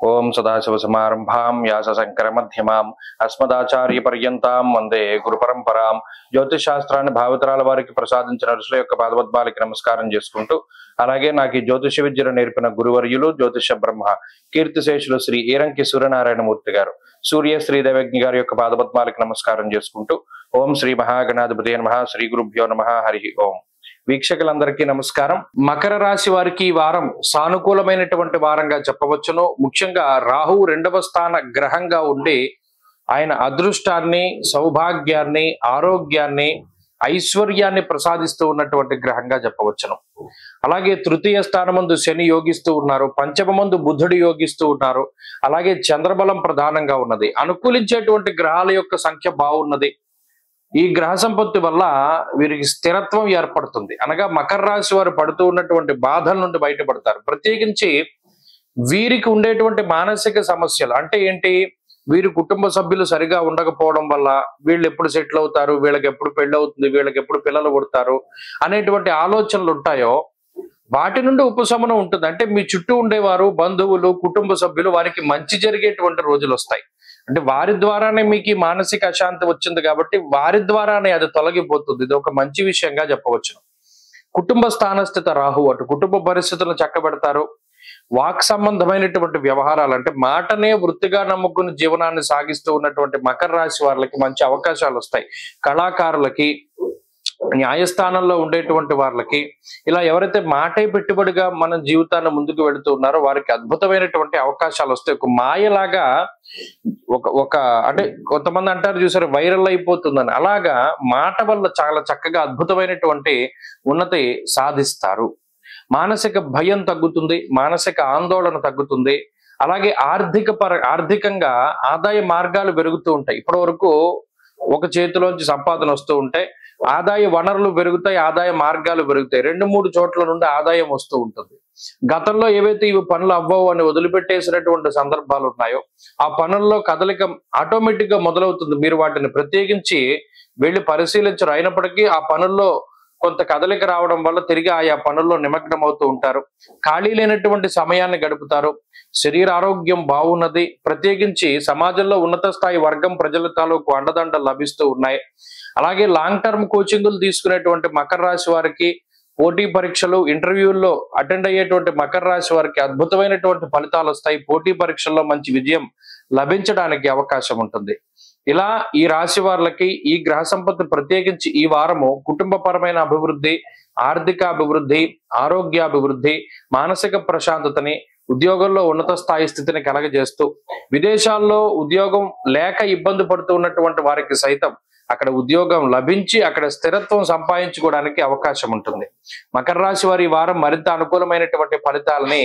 ఓం సదాశివసమారంభాం వ్యాసశంకరమధ్యమాం అస్మదాచార్యపర్యంతాం వందే గురు పరంపరాం. జ్యోతిష్ శాస్త్రాన్ని భావితరాల వారికి ప్రసాదించిన ఋషుల యొక్క పాదపద్మాలకి నమస్కారం చేసుకుంటూ, అలాగే నాకు ఈ జ్యోతిష విద్యను నేర్పిన గురువర్యులు జ్యోతిష బ్రహ్మ కీర్తిశేషులు శ్రీ ఈరంకి సూర్యనారాయణమూర్తి గారు, సూర్య శ్రీదేవజ్ఞ గారి యొక్క పాదపద్మాలకి నమస్కారం చేసుకుంటూ, ఓం శ్రీ మహాగణాధిపతి నమః, శ్రీ గురుభ్యో నమః, హరి ఓం. వీక్షకులందరికీ నమస్కారం. మకర రాశి వారికి ఈ వారం సానుకూలమైనటువంటి వారంగా చెప్పవచ్చును. ముఖ్యంగా రాహువు 2వ స్థాన గ్రహంగా ఉండి ఆయన అదృష్టాన్ని, సౌభాగ్యాన్ని, ఆరోగ్యాన్ని, ఐశ్వర్యాన్ని ప్రసాదిస్తూ ఉన్నటువంటి గ్రహంగా చెప్పవచ్చును. అలాగే తృతీయ స్థానమందు శని యోగిస్తూ ఉన్నారు, పంచమమందు బుధుడు యోగిస్తూ ఉన్నారు. అలాగే చంద్రబలం ప్రధానంగా ఉన్నది. అనుకూలించేటువంటి గ్రహాల యొక్క సంఖ్య బాగున్నది. ఈ గ్రహ సంపత్తి వల్ల వీరికి స్థిరత్వం ఏర్పడుతుంది. అనగా మకర రాశి వారు పడుతూ ఉన్నటువంటి బాధల నుండి బయటపడతారు. ప్రత్యేకించి వీరికి ఉండేటువంటి మానసిక సమస్యలు అంటే ఏంటి, వీరి కుటుంబ సభ్యులు సరిగా ఉండకపోవడం వల్ల వీళ్ళు ఎప్పుడు సెటిల్ అవుతారు, వీళ్ళకి ఎప్పుడు పెళ్ళి అవుతుంది, వీళ్ళకి ఎప్పుడు పిల్లలు పుడతారు అనేటువంటి ఆలోచనలు ఉంటాయో వాటి నుండి ఉపశమనం ఉంటుంది. అంటే మీ చుట్టూ ఉండేవారు, బంధువులు, కుటుంబ సభ్యులు వారికి మంచి జరిగేటువంటి రోజులు వస్తాయి. అంటే వారి ద్వారానే మీకు ఈ మానసిక అశాంతి వచ్చింది కాబట్టి వారి ద్వారానే అది తొలగిపోతుంది. ఇది ఒక మంచి విషయంగా చెప్పవచ్చు. కుటుంబ స్థానస్థిత రాహు అటు కుటుంబ పరిస్థితులను చక్కబెడతారు. వాక్ సంబంధమైనటువంటి వ్యవహారాలు అంటే మాటనే వృత్తిగా నమ్ముకుని జీవనాన్ని సాగిస్తూ ఉన్నటువంటి మకర రాశి వారికి మంచి అవకాశాలు వస్తాయి. కళాకారులకి, న్యాయస్థానంలో ఉండేటువంటి వాళ్ళకి, ఇలా ఎవరైతే మాటే పెట్టుబడిగా మన జీవితాన్ని ముందుకు వెళుతూ ఉన్నారో వారికి అద్భుతమైనటువంటి అవకాశాలు వస్తాయి. ఒక మాయలాగా ఒక అంటే కొంతమంది అంటారు చూసారు, వైరల్ అయిపోతుందని. అలాగా మాట వల్ల చాలా చక్కగా అద్భుతమైనటువంటి ఉన్నతి సాధిస్తారు. మానసిక భయం తగ్గుతుంది, మానసిక ఆందోళన తగ్గుతుంది. అలాగే ఆర్థికంగా ఆదాయ మార్గాలు పెరుగుతూ ఉంటాయి. ఇప్పటి వరకు ఒక చేతిలోంచి సంపాదన వస్తూ ఉంటే ఆదాయ వనరులు పెరుగుతాయి, ఆదాయ మార్గాలు పెరుగుతాయి. 2-3 చోట్ల నుండి ఆదాయం వస్తూ ఉంటుంది. గతంలో ఏవైతే ఇవి పనులు అవ్వవు అని వదిలిపెట్టేసినటువంటి సందర్భాలు ఉన్నాయో ఆ పనుల్లో కదలిక ఆటోమేటిక్ గా మొదలవుతుంది. మీరు వాటిని ప్రత్యేకించి వెళ్ళి పరిశీలించరు. అయినప్పటికీ ఆ పనుల్లో కొంత కదలిక రావడం వల్ల తిరిగి ఆయా పనుల్లో నిమగ్నం అవుతూ ఉంటారు. ఖాళీ లేనటువంటి సమయాన్ని గడుపుతారు. శరీర ఆరోగ్యం బాగున్నది. ప్రత్యేకించి సమాజంలో ఉన్నత స్థాయి వర్గం ప్రజల తాలూకు అండదండలు లభిస్తూ ఉన్నాయి. అలాగే లాంగ్ టర్మ్ కోచింగులు తీసుకునేటువంటి మకర రాశి వారికి, పోటీ పరీక్షలు, ఇంటర్వ్యూల్లో అటెండ్ అయ్యేటువంటి మకర రాశి వారికి అద్భుతమైనటువంటి ఫలితాలు వస్తాయి. పోటీ పరీక్షల్లో మంచి విజయం లభించడానికి అవకాశం ఉంటుంది. ఇలా ఈ రాశి వారికి ఈ గ్రహ సంపత్తి ప్రత్యేకించి ఈ వారము కుటుంబపరమైన అభివృద్ధి, ఆర్థిక అభివృద్ధి, ఆరోగ్యాభివృద్ధి, మానసిక ప్రశాంతతని, ఉద్యోగంలో ఉన్నత స్థాయి స్థితిని కలగజేస్తూ, విదేశాల్లో ఉద్యోగం లేక ఇబ్బంది పడుతూ ఉన్నటువంటి వారికి సైతం అక్కడ ఉద్యోగం లభించి అక్కడ స్థిరత్వం సంపాదించుకోవడానికి అవకాశం ఉంటుంది. మకర రాశి వారి వారం మరింత అనుకూలమైనటువంటి ఫలితాలని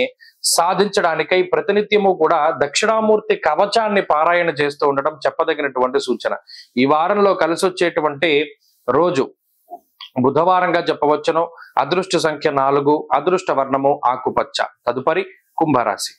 సాధించడానికై ప్రతినిత్యము కూడా దక్షిణామూర్తి కవచాన్ని పారాయణ చేస్తూ ఉండడం చెప్పదగినటువంటి సూచన. ఈ వారంలో కలిసి వచ్చేటువంటి రోజు బుధవారంగా చెప్పవచ్చును. అదృష్ట సంఖ్య 4, అదృష్ట వర్ణము ఆకుపచ్చ. తదుపరి కుంభరాశి.